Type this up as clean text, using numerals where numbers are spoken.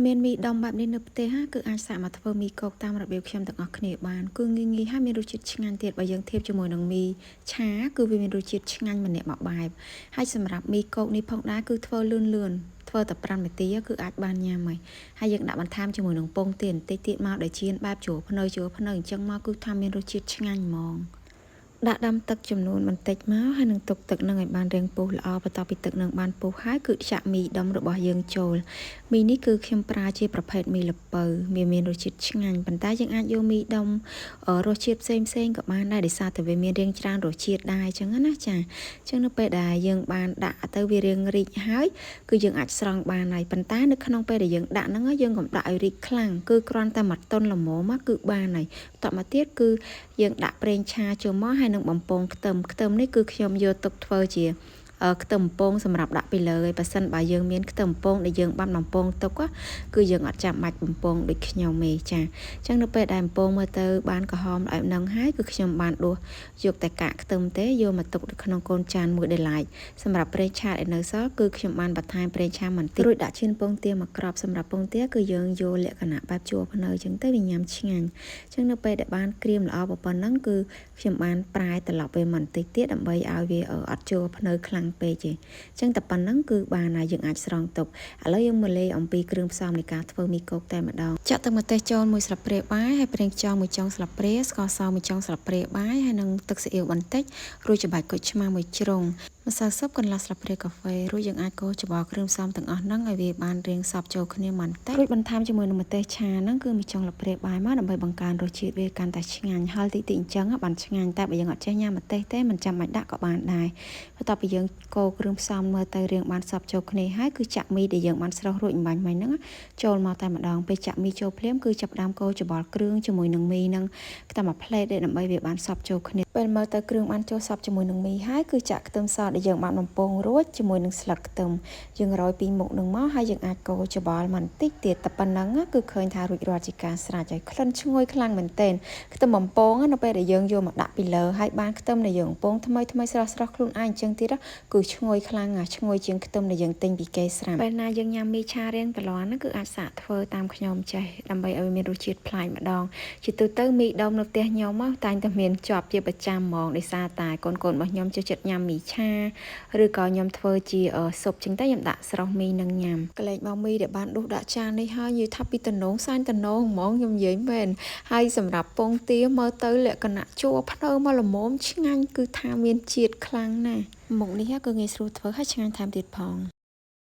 មានមីដុំបែបនេះនៅផ្ទះគឺអាចសាកមកធ្វើមីកូកតាមរបៀបខ្ញុំទាំងអស់គ្នាបានគឺងាយៗហើយមានរសជាតិឆ្ងាញ់ទៀតបើយើងធៀបជាមួយនឹងមីឆាគឺវាមានរសជាតិឆ្ងាញ់ម្នាក់មួយបែបហើយសម្រាប់មីកូកនេះផងដែរគឺធ្វើលឿនធ្វើតែ5នាទីគឺអាចបានញ៉ាំហើយយើងដាក់បន្ថែមជាមួយនឹងពងទាបន្តិចទៀតមកដែលជៀនបែបជ្រោះភ្នៅអញ្ចឹងមកគឺថាមានរសជាតិឆ្ងាញ់ហ្មងដាក់ដាំទឹកចំនួនបន្តិចមកហើយនឹងទុកទឹកនឹងឲ្យបានរាងពុះល្អបន្ទាប់ពីទឹកនឹងបានពុះហើយគឺចាក់មីដុំរបស់យើងចូលមីនេះគឺខ្ញុំប្រើជាប្រភេទមីល្ពៅមានរសជាតិឆ្ងាញ់ប៉ុន្តែយើងអាចយកមីដុំរសជាតិផ្សេងក៏បានដែរដោយសារតែវាមានរាងច្រើនរសជាតិដែរអញ្ចឹងណាចាអញ្ចឹងនៅពេលដែលយើងបានដាក់ទៅវារាងរីកហើយគឺយើងអាចស្រង់បានហើយប៉ុន្តែនៅក្នុងពេលដែលយើងដាក់ហ្នឹងយើងកុំដាក់ឲ្យរីកខ្លាំងគឺគ្រាន់តែមួយតុនល្មមគឺបានហើយបន្តមកទៀតគឺយើងដាក់ប្រេងឆាចូលមកហើយនឹងបំពងខ្ទឹមនេះគឺខ្ញុំយកទុកធ្វើជាខ្ទឹមបំពងសម្រាប់ដាក់ពីលើហើយបើសិនបើយើងមានខ្ទឹមបំពងដែលយើងបានបំពងទុកគឺយើងអត់ចាំបាច់បំពងដូចខ្ញុំទេចាអញ្ចឹងនៅពេលដែលបំពងមើលទៅបានក្រហមឲ្យនឹងហើយគឺខ្ញុំបានដួសយកតែកាកខ្ទឹមទេយកមកទុកនៅក្នុងកូនចានមួយដែលឡែកសម្រាប់ប្រេងឆាដែលនៅសល់គឺខ្ញុំបានបន្ថែមប្រេងឆាបន្តិចរួចដាក់ជៀនពងទាមកក្របសម្រាប់ពងទាគឺយើងយកលក្ខណៈបែបជួរភ្នៅអញ្ចឹងទៅវាញ៉ាំឆ្ងាញ់អញ្ចឹងនៅពេលដែលបានក្រៀមល្អប៉ុណ្ណឹងគឺខ្ញុំបានប្រែត្រឡប់វាបន្តិចទៀតដើម្បីឲ្យវាអត់ជួរភ្នៅខ្លាំងពេកទេអញ្ចឹងតែប៉ុណ្ណឹងគឺបានហើយយើងអាចស្រង់ទុកឥឡូវយើងមកលេអំពីគ្រឿងផ្សំនៃការធ្វើមីកូកតែម្ដងចាក់ទឹកម្ទេសចូល1ស្លាបព្រាបាយហើយប្រេងខ្យង1ចុងស្លាបព្រាស្ករស1ចុងស្លាបព្រាបាយហើយនឹងទឹកស៊ីអ៊ីវបន្តិចរួចច្របាច់គុយឆ្មា1ជ្រុងម្សៅស៊ុបកន្លះស្លាបព្រាកាហ្វេរួចយើងអាចកូរច្របល់គ្រឿងផ្សំទាំងអស់ហ្នឹងឲ្យវាបានរាងសព្វចូលគ្នាបន្តិចរួចបន្ថែមជាមួយនឹងម្ទេសឆាហ្នឹងគឺ1ចុងស្លាបព្រាបាយមកដើម្បីបង្កើនរសជាតិវាកាន់តែឆ្ងាញ់ហឹរតិចអញ្ចឹងបានឆ្ងាញ់តែបើយើងអត់ចេះញ៉ាំម្ទេសទេមិនចាំបាច់ដាក់ក៏បានដែរបន្ទាប់ពីយើងកូរគ្រឿងផ្សំមើលទៅរាងបានសព្វចូលគ្នាហើយគឺចាក់មីដែលយើងបានស្រុះរួចអំបញ្ញមិញហ្នឹងចូលមកតែម្ដងពេលចាក់មីចូលភ្លាមគឺចាប់ផ្ដើមកូរច្របល់គ្រឿងជាមួយនឹងមីហ្នឹងតែមួយផ្លេតទេដើម្បីវាបានសព្វចូលគ្នាពេលមើលទៅគ្រឿងបានចូលសព្វជាមួយនឹងមីហើយគឺចាក់ខ្ទឹមសដែលយើងបានបំពងរួចជាមួយនឹងស្លឹកខ្ទឹមយើងរោយពីមុខនឹងមកហើយយើងអាចកូរច្របល់បន្តិចទៀតតែប៉ុណ្ណឹងគឺឃើញថារួចរាល់ជាការស្រេចហើយក្លិនឈ្ងុយខ្លាំងមែនទែនខ្ទឹមបំពងនៅពេលដែលយើងយកមកដាក់ពីលើហើយបានខ្ទឹមដែលយើងបំពងថ្មីស្រស់ខ្លួនឯងអញ្ចឹងទៀតគឺឈ្ងុយខ្លាំងឈ្ងុយជាងខ្ទឹមដែលយើងទិញពីគេស្រាប់ពេលណាយើងញ៉ាំមីឆារៀងតលាន់គឺអាចសាកធ្វើតាមខ្ញុំចេះដើម្បីឲ្យមានរសជាតិប្លែកម្ដងជាទូទៅមីដុំនៅផ្ទះខ្ញុំតែងតែមានជាប់ជាប្រចាំហ្មងដោយសារតែកូនរបស់ខ្ញុំចូលចិត្តញ៉ាំមីឆាឬក៏ខ្ញុំធ្វើជាស៊ុបចឹងតែខ្ញុំដាក់ស្រុះមីនឹងញ៉ាំកលែងមកមីដែលបានដួសដាក់ចាននេះហើយនិយាយថាពីតំណងសាញ់តំណងហ្មងខ្ញុំនិយាយមែនហើយសម្រាប់ពងទាមើលទៅលក្ខណៈជួរភ្នៅមកល្មមឆ្ងាញ់គឺថាមានជាតិខ្លាំងណាស់មុខនេះគឺងាយស្រួលធ្វើហើយឆ្ងាញ់ថែមទៀតផង